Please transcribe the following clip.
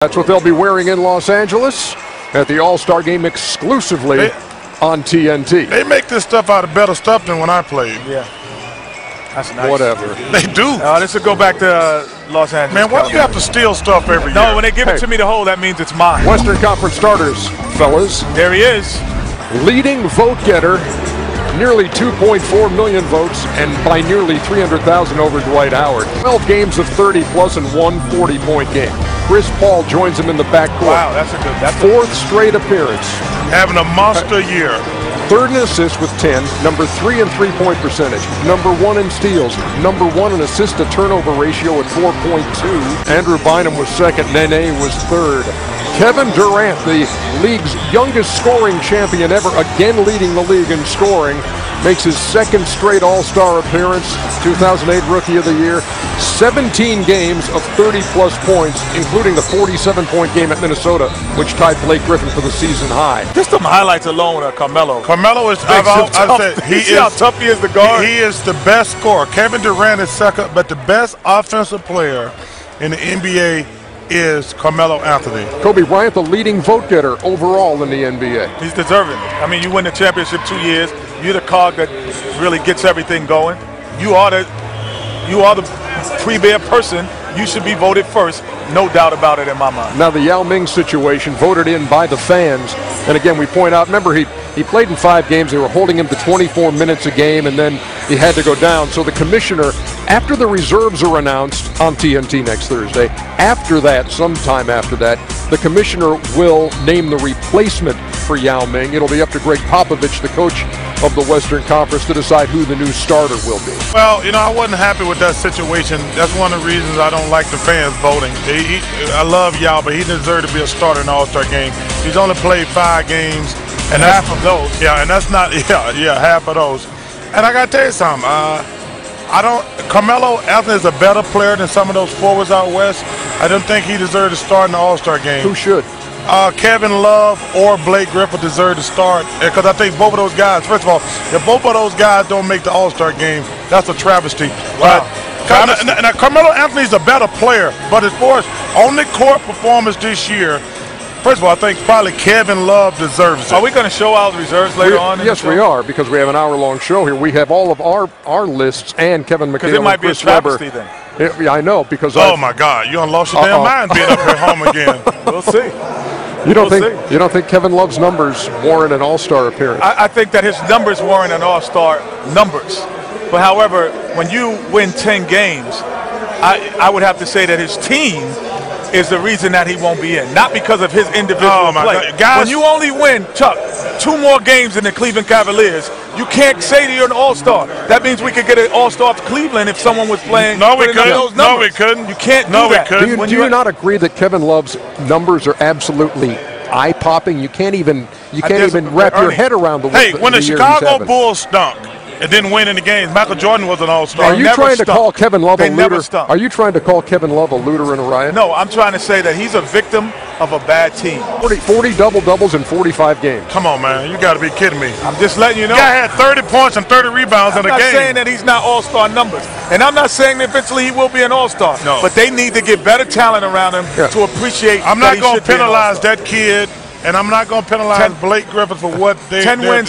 That's what they'll be wearing in Los Angeles at the All-Star Game exclusively on TNT. They make this stuff out of better stuff than when I played. Yeah. That's nice. Whatever. They do. This will go back to Los Angeles. Man, why do you have to steal stuff every year? No, when they give it to me to hold, that means it's mine. Western Conference starters, fellas. There he is. Leading vote getter, nearly 2.4 million votes, and by nearly 300,000 over Dwight Howard. 12 games of 30-plus and one 40-point game. Chris Paul joins him in the backcourt. Wow, that's a good. Fourth straight appearance. Having a monster year. Third in assists with 10, number 3 in three-point percentage, number 1 in steals, number 1 in assist-to-turnover ratio at 4.2. Andrew Bynum was second, Nene was third. Kevin Durant, the league's youngest scoring champion ever, again leading the league in scoring, makes his second straight All-Star appearance, 2008 Rookie of the Year. 17 games of 30-plus points, including the 47-point game at Minnesota, which tied Blake Griffin for the season high. Just some highlights alone of Carmelo. Carmelo is, how tough he is to guard. He is the best scorer. Kevin Durant is second, but the best offensive player in the NBA is Carmelo Anthony. Kobe Bryant, the leading vote getter overall in the NBA. He's deserving. I mean, you win the championship 2 years. You're the cog that really gets everything going. You are the premier person. You should be voted first, no doubt about it in my mind. Now the Yao Ming situation, voted in by the fans. And again, we point out, remember he played in 5 games. They were holding him to 24 minutes a game, and then he had to go down. So the commissioner, after the reserves are announced on TNT next Thursday, after that, sometime after that, the commissioner will name the replacement for Yao Ming. It'll be up to Greg Popovich, the coach of the Western Conference, to decide who the new starter will be. Well, you know, I wasn't happy with that situation. That's one of the reasons I don't like the fans voting. I love Yao, but he deserved to be a starter in the All-Star game. He's only played 5 games. And half of those. Yeah, and that's not, half of those. And I got to tell you something. Carmelo Anthony is a better player than some of those forwards out west. I don't think he deserved to start in the All-Star game. Who should? Kevin Love or Blake Griffin deserve to start, because I think both of those guys, first of all, if both of those guys don't make the All-Star game, that's a travesty. Wow. Now, Carmelo Anthony's a better player, but as far as on-the-court performance this year, first of all, I think probably Kevin Love deserves it. Are we going to show our reserves later on? Yes, we are, because we have an hour-long show here. We have all of our lists and Kevin McHale and Chris Webber. Because it might be a travesty then. Yeah, I know, because my God, you done lost your damn mind being up here home again. We'll see. You don't think Kevin Love's numbers warrant an All-Star appearance? I think that his numbers warrant an All-Star numbers. But however, when you win 10 games, I would have to say that his team is the reason that he won't be in, not because of his individual play. Guys, when you only win, Chuck, 2 more games than the Cleveland Cavaliers, you can't say that you're an All-Star. That means we could get an All-Star to Cleveland if someone was playing. No, we couldn't. No, we couldn't. You can't do that. Do you not agree that Kevin Love's numbers are absolutely eye-popping? You can't even wrap your head around the. Hey, when the Chicago Bulls stunk, it didn't win any games. Michael Jordan was an All-Star. Are you trying to call Kevin Love a looter? Stunk. Are you trying to call Kevin Love a looter and a riot? No, I'm trying to say that he's a victim of a bad team. 40 double-doubles in 45 games. Come on, man. You got to be kidding me. I'm just letting you know. Guy had 30 points and 30 rebounds in a game. I'm not saying that he's not All-Star numbers. And I'm not saying that eventually he will be an All-Star. No. But they need to get better talent around him to appreciate. I'm not going to penalize that kid, and I'm not going to penalize Blake Griffin for what they 10 wins.